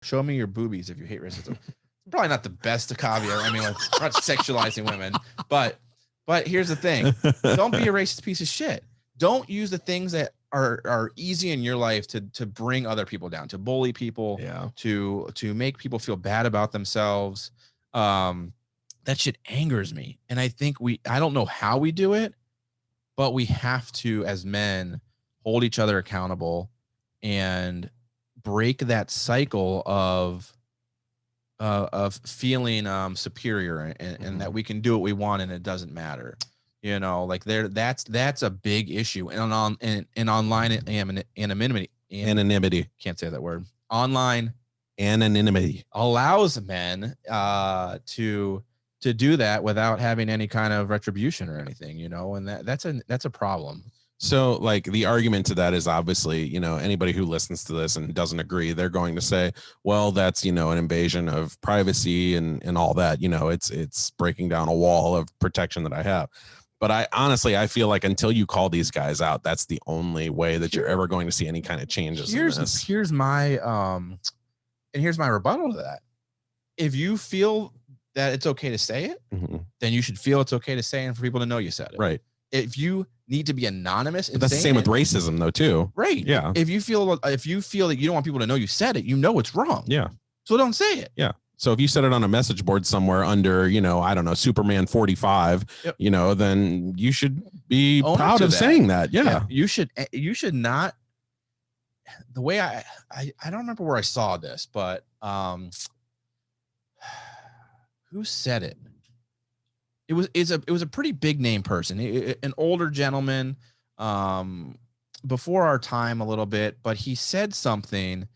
Show me your boobies if you hate racism. Probably not the best caveat. I mean, like, we're not sexualizing women, but here's the thing: don't be a racist piece of shit. Don't use the things that are easy in your life to bring other people down, to bully people, to make people feel bad about themselves. That shit angers me, and I think I don't know how we do it, but we have to, as men, hold each other accountable and break that cycle of feeling superior and that we can do what we want and it doesn't matter. You know, like that's a big issue. And online anonymity, can't say that word. Online anonymity allows men to do that without having any kind of retribution or anything, you know, and that's a problem. So like the argument to that is obviously, you know, anybody who listens to this and doesn't agree, they're going to say, well, that's, you know, an invasion of privacy and all that, you know, it's breaking down a wall of protection that I have. But I feel like until you call these guys out, that's the only way that you're ever going to see any kind of changes. Here's my rebuttal to that. If you feel that it's okay to say it, then you should feel it's okay to say it and for people to know you said it. Right. If you need to be anonymous, but that's the same with racism though too. Right. Yeah. If you feel that you don't want people to know you said it, you know it's wrong. Yeah. So don't say it. Yeah. So if you set it on a message board somewhere under, you know, I don't know, Superman 45, you know, then you should be proud of saying that. Yeah. You should not. The way I don't remember where I saw this, but who said it? It was a pretty big name person, an older gentleman, before our time a little bit, but he said something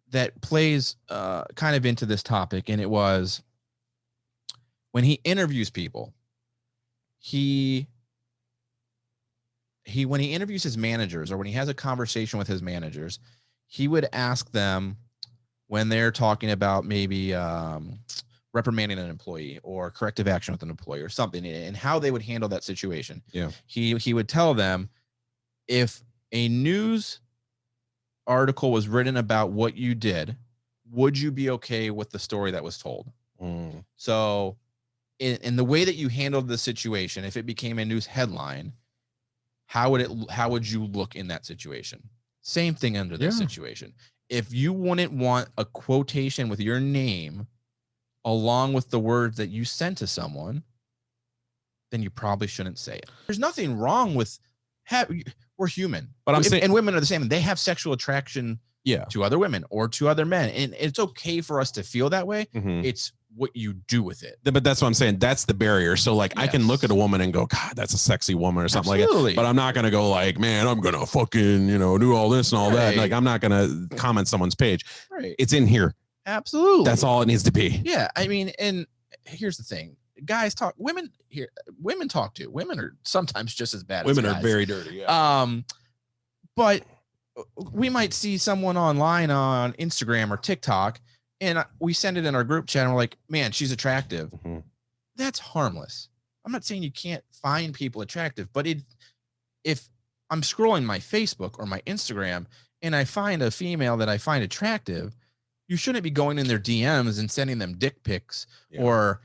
that plays kind of into this topic, and it was when he interviews people, when he interviews his managers or when he has a conversation with his managers, he would ask them when they're talking about maybe reprimanding an employee or corrective action with an employee or something and how they would handle that situation. Yeah. He would tell them, if a news article was written about what you did, would you be okay with the story that was told? So in the way that you handled the situation, if it became a news headline, how would you look in that situation? Same thing under this situation. If you wouldn't want a quotation with your name along with the words that you sent to someone, then you probably shouldn't say it. There's nothing wrong with we're human, but I'm saying, and women are the same. They have sexual attraction to other women or to other men, and it's okay for us to feel that way. It's what you do with it. But that's what I'm saying. That's the barrier. So like, I can look at a woman and go, God, that's a sexy woman or something like that. But I'm not going to go like, man, I'm going to fucking, you know, do all this and all that. Like, I'm not going to comment someone's page. Right. It's in here. Absolutely. That's all it needs to be. Yeah. I mean, and here's the thing. Guys talk, women talk too. Women are sometimes just as bad. Women as are very dirty. Yeah. But we might see someone online on Instagram or TikTok, and we send it in our group chat and we're like, man, she's attractive. That's harmless. I'm not saying you can't find people attractive, but if I'm scrolling my Facebook or my Instagram and I find a female that I find attractive, you shouldn't be going in their DMs and sending them dick pics or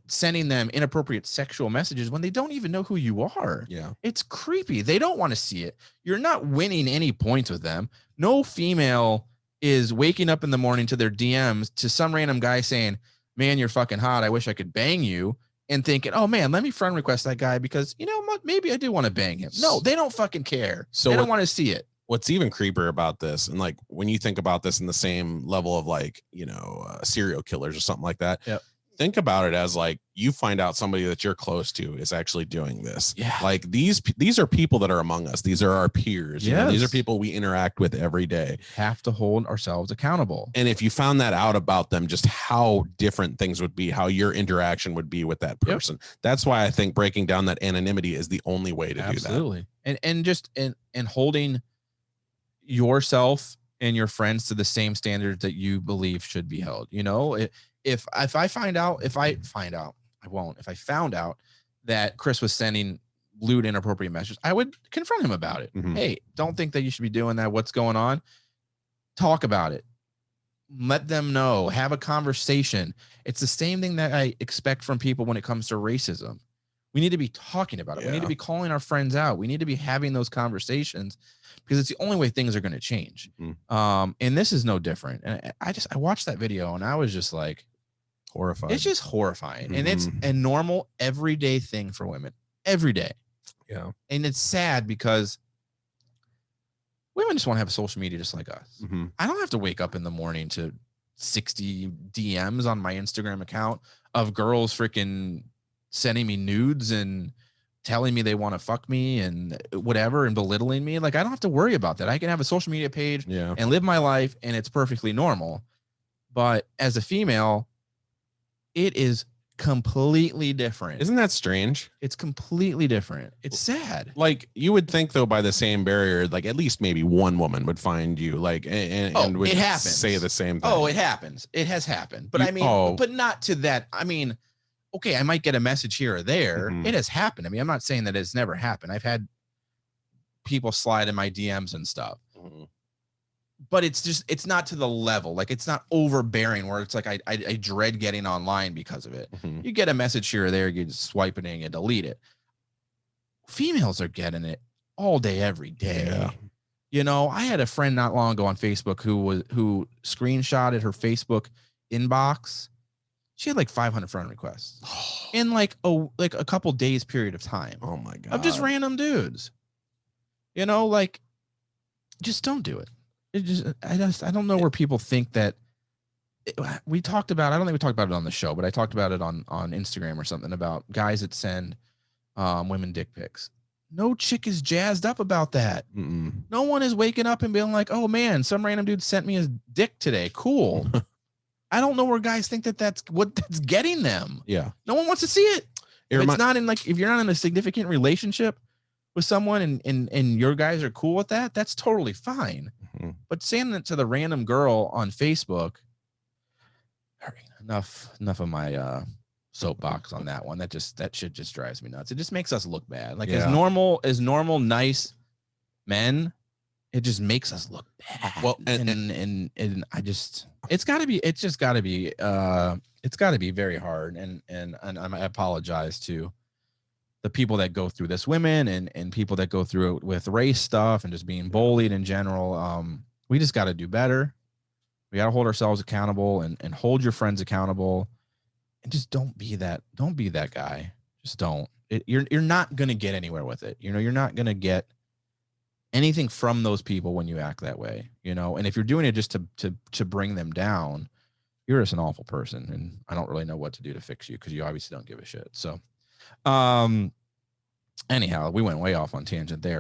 sending them inappropriate sexual messages when they don't even know who you are. Yeah. It's creepy. They don't want to see it. You're not winning any points with them. No female is waking up in the morning to their DMs to some random guy saying, man, you're fucking hot. I wish I could bang you. And thinking, oh man, let me friend request that guy because, you know, maybe I do want to bang him. No, they don't fucking care. So they don't want to see it. What's even creepier about this, and like when you think about this in the same level of like, you know, serial killers or something like that, think about it as like you find out somebody that you're close to is actually doing this. Yeah. Like these are people that are among us. These are our peers. You know, these are people we interact with every day. Have to hold ourselves accountable. And if you found that out about them, just how different things would be, how your interaction would be with that person. That's why I think breaking down that anonymity is the only way to do that. Absolutely. And just and holding yourself and your friends to the same standards that you believe should be held. You know, if I found out that Chris was sending lewd, inappropriate messages, I would confront him about it. Hey, don't think that you should be doing that. What's going on? Talk about it. let them know, have a conversation. It's the same thing that I expect from people when it comes to racism. We need to be talking about it. We need to be calling our friends out. We need to be having those conversations because it's the only way things are going to change. And this is no different. And I watched that video and I was just like, horrified. It's just horrifying. And it's a normal everyday thing for women every day. Yeah. And it's sad because women just want to have a social media just like us. I don't have to wake up in the morning to 60 DMs on my Instagram account of girls freaking sending me nudes and telling me they want to fuck me and whatever and belittling me. Like, I don't have to worry about that. I can have a social media page and live my life and it's perfectly normal. But as a female, it is completely different. Isn't that strange? It's completely different. It's sad. Like, you would think though, by the same barrier, like at least maybe one woman would find you, like, and would it happens. say the same thing. Oh, it happens. It has happened. But I mean, but not to that. I mean, okay, I might get a message here or there. It has happened. I mean, I'm not saying that it's never happened. I've had people slide in my DMs and stuff. But it's not to the level, like it's not overbearing where it's like I dread getting online because of it. You get a message here or there, you just swipe it and you delete it. Females are getting it all day, every day. Yeah. You know, I had a friend not long ago on Facebook who screenshotted her Facebook inbox. She had like 500 friend requests in like a couple days period of time. Oh my God. Of just random dudes. You know, like, just don't do it. I don't know where people think that we talked about. I don't think we talked about it on the show, but I talked about it on Instagram or something about guys that send women dick pics. No chick is jazzed up about that. No one is waking up and being like, oh man, some random dude sent me his dick today. Cool. I don't know where guys think that's what that's getting them. Yeah. No one wants to see it. It's not in like, if you're not in a significant relationship with someone and your guys are cool with that, that's totally fine. But saying that to the random girl on Facebook, all right, enough of my soapbox on that one. That shit just drives me nuts. It just makes us look bad. Like as normal, nice men, it just makes us look bad. Well, and I just, it's got to be very hard. And I apologize to the people that go through this, women and people that go through it with race stuff and just being bullied in general. We just got to do better. We got to hold ourselves accountable and hold your friends accountable, and just don't be that guy. Just don't. You're not going to get anywhere with it. You know, you're not going to get anything from those people when you act that way, you know? And if you're doing it just to bring them down, you're just an awful person. And I don't really know what to do to fix you, because you obviously don't give a shit. So, anyhow, we went way off on tangent there.